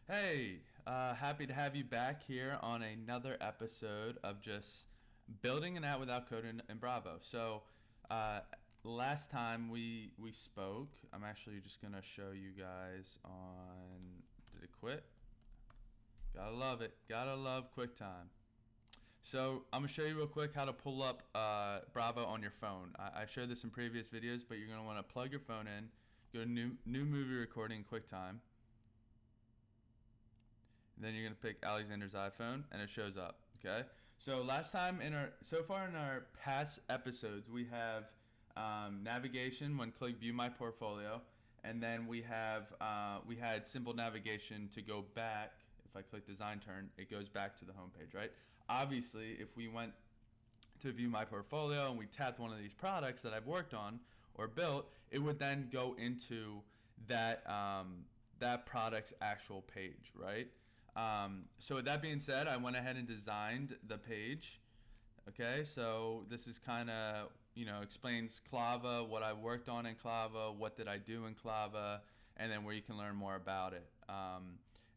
Hey, happy to have you back here on another episode of just building an app without code in Bravo. So, last time we spoke, I'm actually just gonna show you guys on. Did it quit? Gotta love it. Gotta love QuickTime. So I'm gonna show you real quick how to pull up Bravo on your phone. I showed this in previous videos, but you're gonna want to plug your phone in, go to new movie recording QuickTime. And then you're gonna pick Alexander's iPhone, and it shows up. Okay. So so far in our past episodes, we have navigation when click View My Portfolio, and then we had simple navigation to go back. If I click Design Turn, it goes back to the home page, right? Obviously, if we went to View My Portfolio and we tapped one of these products that I've worked on or built, it would then go into that product's actual page, right? So with that being said, I went ahead and designed the page. Okay, so this is kind of, explains Clava, what I worked on in Clava, what did I do in Clava, and then where you can learn more about it.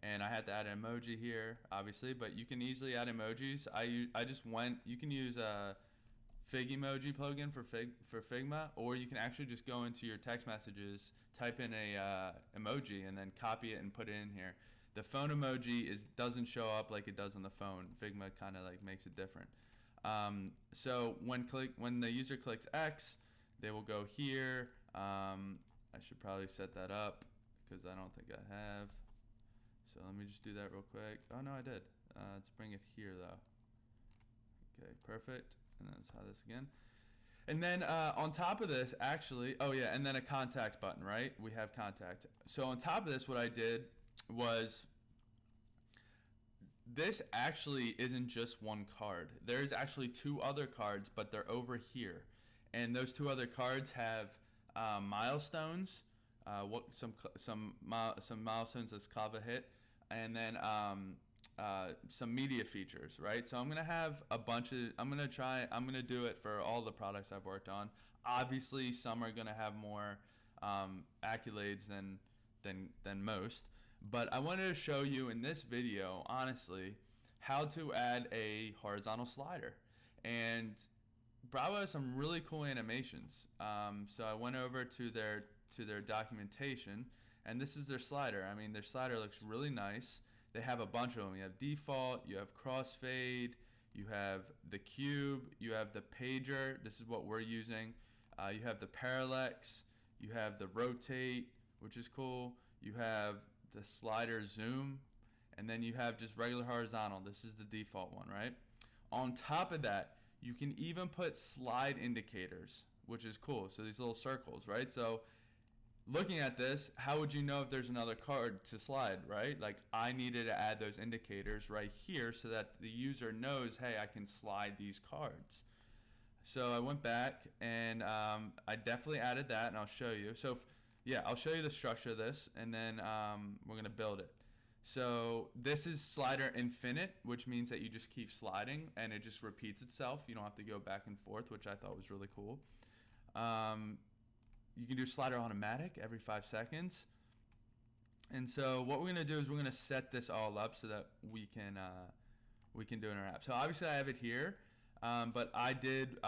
And I had to add an emoji here, obviously, but you can easily add emojis. You can use a Fig emoji plugin for Figma, or you can actually just go into your text messages, type in a emoji, and then copy it and put it in here. The phone emoji doesn't show up like it does on the phone. Figma kind of like makes it different. So when the user clicks X, they will go here. I should probably set that up because I don't think I have. So let me just do that real quick. Oh no, I did. Let's bring it here though. Okay, perfect. And then let's try this again. And then on top of this, actually, oh yeah, and then a contact button, right? We have contact. So on top of this, what I did was, this actually isn't just one card. There's actually two other cards, but they're over here. And those two other cards have milestones, some milestones that's Kava hit, and then some media features, right? So I'm gonna have I'm gonna do it for all the products I've worked on. Obviously, some are gonna have more accolades than most, but I wanted to show you in this video, honestly, how to add a horizontal slider. And Bravo has some really cool animations. So I went over to their documentation, and this is their slider. I mean, their slider looks really nice. They have a bunch of them. You have default, you have crossfade, you have the cube, you have the pager. This is what we're using. You have the parallax, you have the rotate, which is cool. You have the slider zoom, and then you have just regular horizontal. This is the default one, right? On top of that, you can even put slide indicators, which is cool. So these little circles, right? So looking at this, how would you know if there's another card to slide, right? Like, I needed to add those indicators right here so that the user knows, hey, I can slide these cards. So I went back and I definitely added that, and I'll show you. So yeah, I'll show you the structure of this, and then we're going to build it. So this is slider infinite, which means that you just keep sliding and it just repeats itself. You don't have to go back and forth, which I thought was really cool. You can do slider automatic every 5 seconds. And so what we're going to do is we're going to set this all up so that we can do it in our app. So obviously I have it here, but I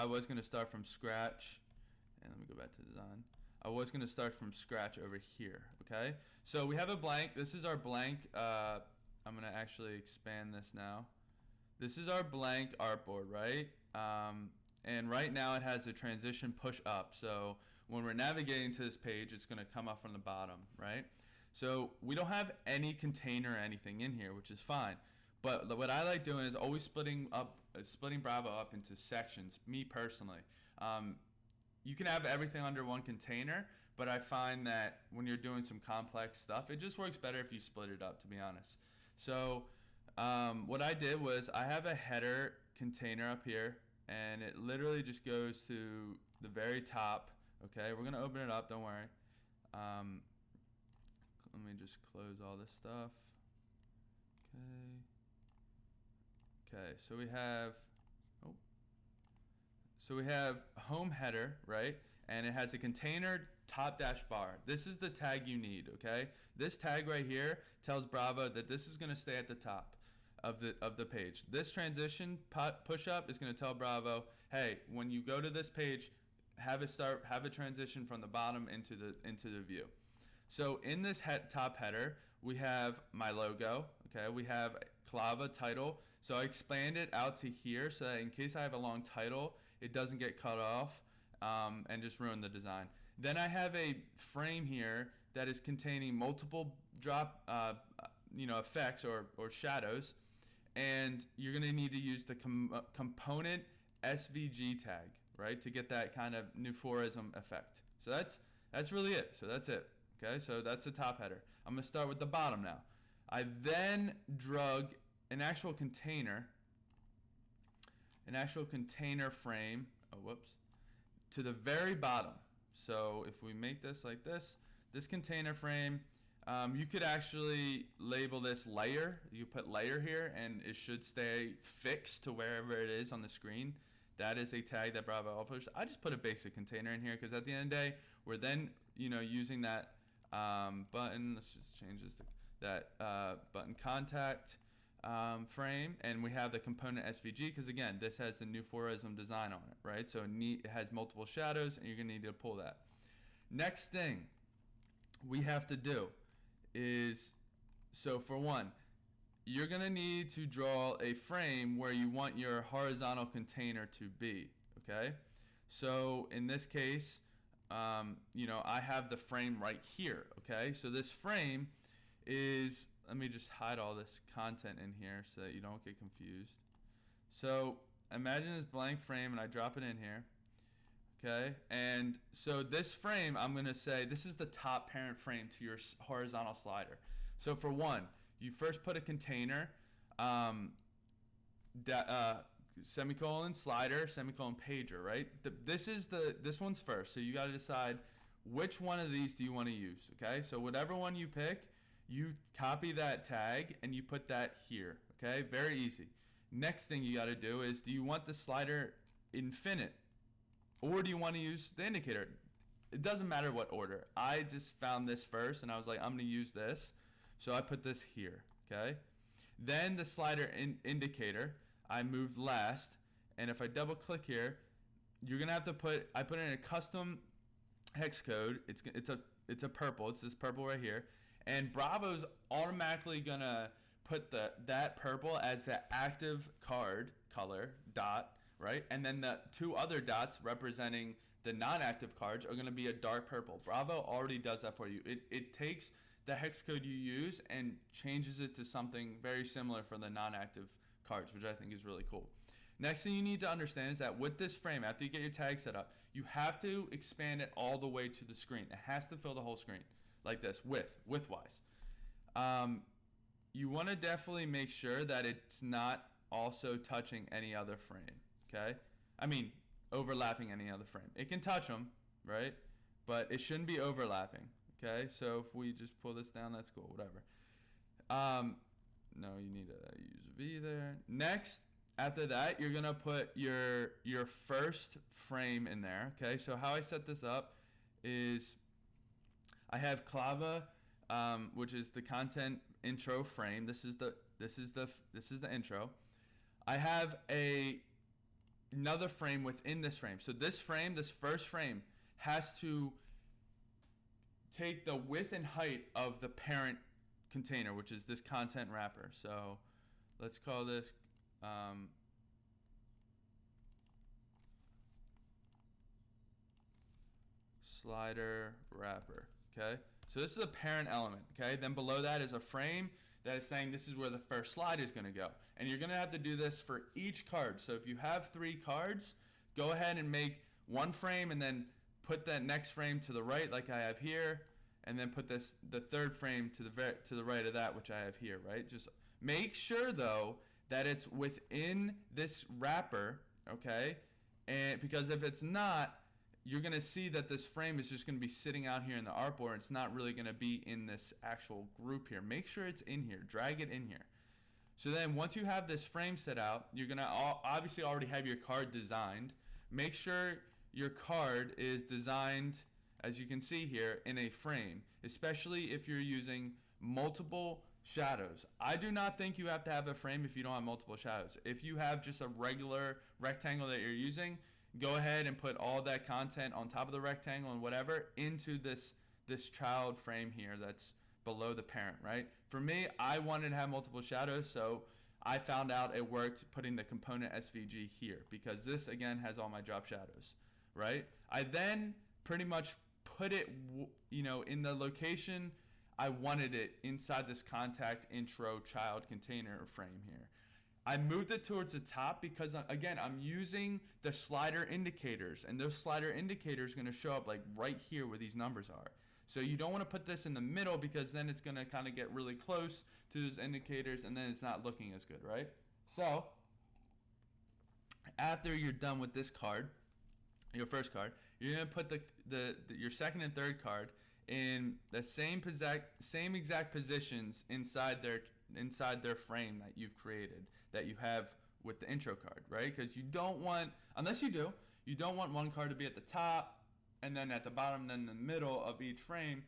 was going to start from scratch. And let me go back to design. I was going to start from scratch over here, okay? So we have a blank. This is our blank. I'm going to actually expand this now. This is our blank artboard, right? And right now it has a transition push up. So when we're navigating to this page, it's going to come up from the bottom, right? So we don't have any container or anything in here, which is fine. But what I like doing is always splitting Bravo up into sections, me personally. You can have everything under one container, but I find that when you're doing some complex stuff, it just works better if you split it up, to be honest. So what I did was I have a header container up here, and it literally just goes to the very top. Okay, we're going to open it up, don't worry. Let me just close all this stuff. Okay, so we have home header, right? And it has a container top dash bar. This is the tag you need, okay? This tag right here tells Bravo that this is going to stay at the top of the page. This transition push up is going to tell Bravo, hey, when you go to this page, have a transition from the bottom into the view. So in this top header, we have my logo, okay? We have Clava title. So I expand it out to here so that in case I have a long title, it doesn't get cut off and just ruin the design. Then I have a frame here that is containing multiple drop effects or shadows, and you're going to need to use the component SVG tag, right, to get that kind of Neuphorism effect. So that's really it. So that's it. Okay, so that's the top header. I'm going to start with the bottom now. I then drug an actual container frame, to the very bottom. So if we make this like this container frame, you could actually label this layer. You put layer here, and it should stay fixed to wherever it is on the screen. That is a tag that Bravo offers. I just put a basic container in here because at the end of the day, we're then using that button. Let's just change this button contact frame, and we have the component SVG because again, this has the Neuphorism design on it, right? So it has multiple shadows, and you're gonna need to pull that. Next thing we have to do is, so for one, you're going to need to draw a frame where you want your horizontal container to be, okay? So in this case, I have the frame right here, okay? So this frame is, let me just hide all this content in here so that you don't get confused. So imagine this blank frame, and I drop it in here, okay? And so this frame, I'm going to say this is the top parent frame to your horizontal slider. So for one, you first put a container, semicolon slider, semicolon pager, right? This one's first, so you got to decide which one of these do you want to use, okay? So whatever one you pick, you copy that tag and you put that here, okay? Very easy. Next thing you got to do is, do you want the slider infinite, or do you want to use the indicator? It doesn't matter what order. I just found this first, and I was like, I'm going to use this. So I put this here, okay? Then the slider indicator, I moved last, and if I double click here, you're gonna have to I put in a custom hex code. It's a purple. It's this purple right here, and Bravo's automatically gonna put that purple as the active card color dot, right? And then the two other dots representing the non-active cards are gonna be a dark purple. Bravo already does that for you. It takes the hex code you use and changes it to something very similar for the non-active cards, which I think is really cool. Next thing you need to understand is that with this frame, after you get your tag set up, you have to expand it all the way to the screen. It has to fill the whole screen like this, width-wise. You want to definitely make sure that it's not also touching any other frame, okay? I mean, overlapping any other frame. It can touch them, right? But it shouldn't be overlapping. Okay, so if we just pull this down, that's cool, whatever. No, you need to use V there. Next, after that, you're gonna put your first frame in there. Okay, so how I set this up is I have Clava, which is the content intro frame. This is the intro. I have another frame within this frame. So this first frame, has to take the width and height of the parent container, which is this content wrapper. So let's call this slider wrapper, okay? So this is a parent element, okay? Then below that is a frame that is saying this is where the first slide is gonna go. And you're gonna have to do this for each card. So if you have 3 cards, go ahead and make one frame and then put that next frame to the right like I have here, and then put the third frame to the right of that, which I have here, right? Just make sure though that it's within this wrapper, okay? And because if it's not, you're gonna see that this frame is just gonna be sitting out here in the artboard. It's not really gonna be in this actual group here. Make sure it's in here, drag it in here. So then once you have this frame set out, you're gonna obviously already have your card designed. Make sure your card is designed as you can see here, in a frame, especially if you're using multiple shadows. I do not think you have to have a frame if you don't have multiple shadows. If you have just a regular rectangle that you're using, go ahead and put all that content on top of the rectangle and whatever into this child frame here that's below the parent, right? For me, I wanted to have multiple shadows, so I found out it worked putting the component SVG here, because this again has all my drop shadows, right? I then pretty much put it, in the location I wanted it, inside this contact intro child container frame here. I moved it towards the top because, again, I'm using the slider indicators, and those slider indicators are going to show up like right here where these numbers are. So you don't want to put this in the middle, because then it's going to kind of get really close to those indicators, and then it's not looking as good, right? So after you're done with this card, your first card, you're going to put your second and third card in the same exact positions inside their frame that you've created, that you have with the intro card, right? Because you don't want, unless you do, you don't want one card to be at the top and then at the bottom, then the middle of each frame,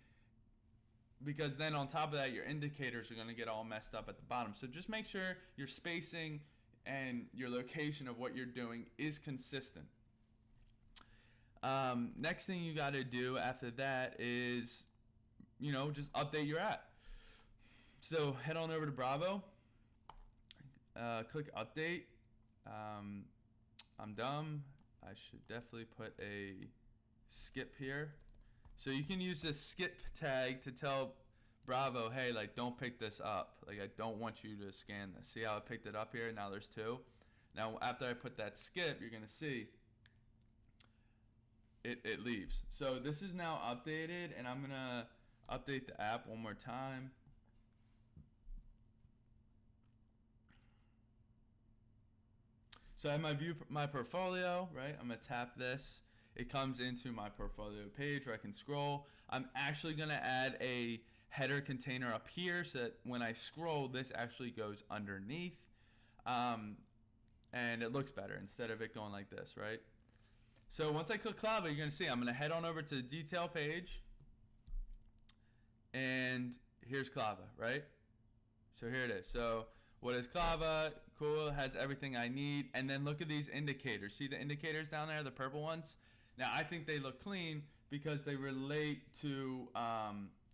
because then on top of that, your indicators are going to get all messed up at the bottom. So just make sure your spacing and your location of what you're doing is consistent. Next thing you got to do after that is, just update your app. So head on over to Bravo, click update. I'm dumb. I should definitely put a skip here. So you can use this skip tag to tell Bravo, hey, like, don't pick this up. Like, I don't want you to scan this. See how I picked it up here? Now there's 2. Now after I put that skip, you're going to see it leaves. So this is now updated, and I'm going to update the app one more time. So I have my portfolio, right? I'm going to tap this. It comes into my portfolio page where I can scroll. I'm actually going to add a header container up here so that when I scroll, this actually goes underneath. And it looks better instead of it going like this, right? So once I click Clava, you're going to see I'm going to head on over to the detail page. And here's Clava, right? So here it is. So what is Clava? Cool, it has everything I need. And then look at these indicators. See the indicators down there, the purple ones? Now I think they look clean because they relate to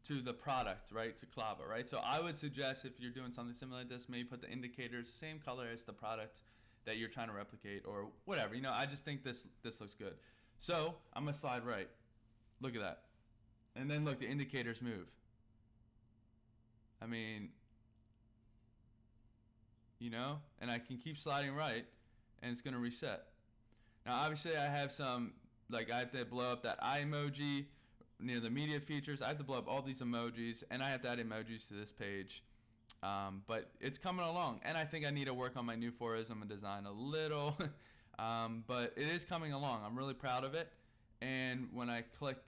the product, right? To Clava, right? So I would suggest, if you're doing something similar to this, maybe put the indicators same color as the product that you're trying to replicate, or whatever. I just think this looks good. So I'm gonna slide right. Look at that. And then look, the indicators move. I mean, and I can keep sliding right, and it's gonna reset. Now obviously I have some, like, I have to blow up that eye emoji near the media features. I have to blow up all these emojis, and I have to add emojis to this page. But it's coming along, and I think I need to work on my new forism and design a little, but it is coming along. I'm really proud of it. And when I click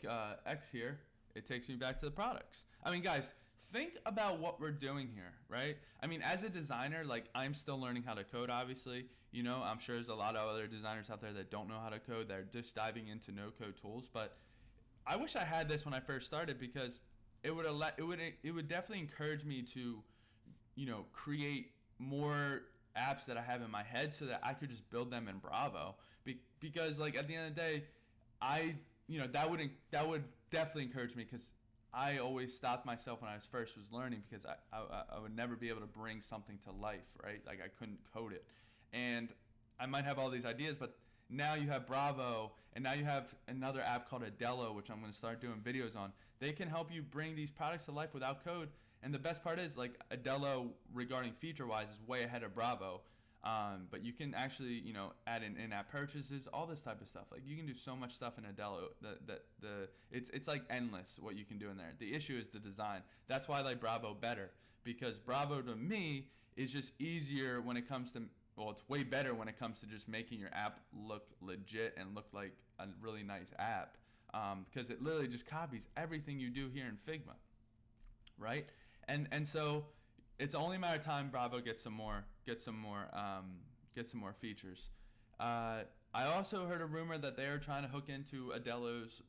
X here, it takes me back to the products. I mean, guys, think about what we're doing here, right? I mean, as a designer, like, I'm still learning how to code, obviously. I'm sure there's a lot of other designers out there that don't know how to code. They're just diving into no-code tools. But I wish I had this when I first started, because it would definitely encourage me to create more apps that I have in my head so that I could just build them in Bravo. Because, like, at the end of the day, that would definitely encourage me, because I always stopped myself when I was learning, because I would never be able to bring something to life, right? Like, I couldn't code it. And I might have all these ideas, but now you have Bravo, and now you have another app called Adello, which I'm going to start doing videos on. They can help you bring these products to life without code. And the best part is, like, Adello, regarding feature-wise, is way ahead of Bravo. But you can actually, add in-app purchases, all this type of stuff. Like, you can do so much stuff in Adello it's like endless what you can do in there. The issue is the design. That's why I like Bravo better, because Bravo, to me, is just easier when it comes to, well, it's way better when it comes to just making your app look legit and look like a really nice app, because it literally just copies everything you do here in Figma, right? And so it's only a matter of time Bravo gets some more features. I also heard a rumor that they are trying to hook into Adello's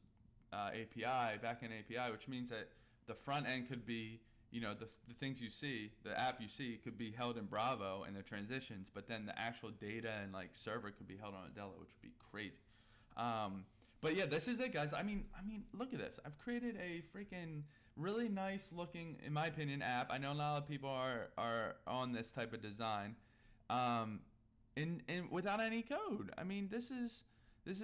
API, backend API, which means that the front end could be, the things you see, the app you see could be held in Bravo and the transitions, but then the actual data and like server could be held on Adelo, which would be crazy. But yeah, this is it, guys. I mean, look at this. I've created a freaking really nice looking, in my opinion, app. I know a lot of people are on this type of design, and without any code. I mean, this is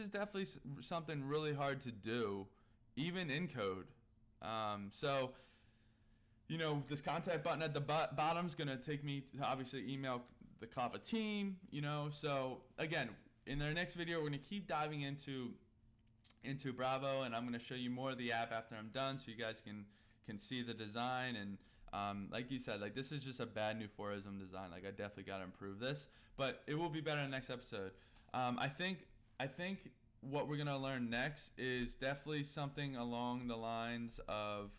definitely something really hard to do, even in code. So, this contact button at the bottom is gonna take me to obviously email the Kafka team. So again, in our next video, we're gonna keep diving into Bravo, and I'm gonna show you more of the app after I'm done, so you guys can see the design. And like you said, like this is just a bad new 4ism design. Like I definitely gotta improve this, but it will be better in the next episode. I think what we're gonna learn next is definitely something along the lines of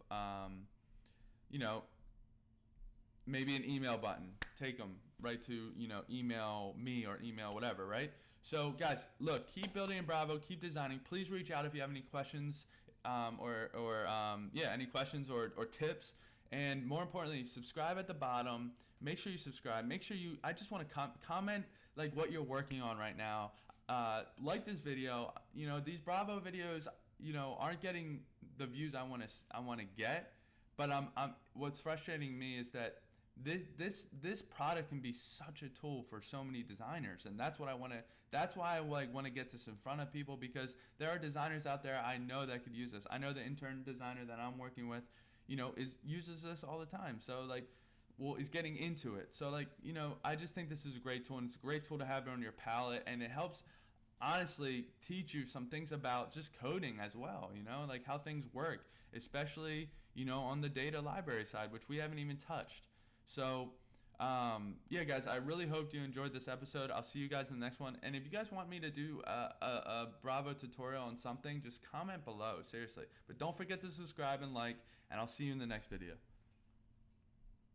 maybe an email button. Take them right to email me or email whatever, right? So guys, look, keep building in Bravo, keep designing. Please reach out if you have any questions, any questions or tips. And more importantly, subscribe at the bottom. Make sure you subscribe. Make sure I just want to comment like what you're working on right now. Like this video. These Bravo videos, aren't getting the views I want to get. But what's frustrating me is that this product can be such a tool for so many designers, and that's why I want to get this in front of people, because there are designers out there I know that could use this. I know the intern designer that I'm working with, uses this all the time. So is getting into it. So I just think this is a great tool, and it's a great tool to have it on your palette, and it helps honestly teach you some things about just coding as well, like how things work, especially on the data library side, which we haven't even touched. So yeah, guys, I really hope you enjoyed this episode. I'll see you guys in the next one, and if you guys want me to do a Bravo tutorial on something, just comment below, seriously. But don't forget to subscribe and like, and I'll see you in the next video.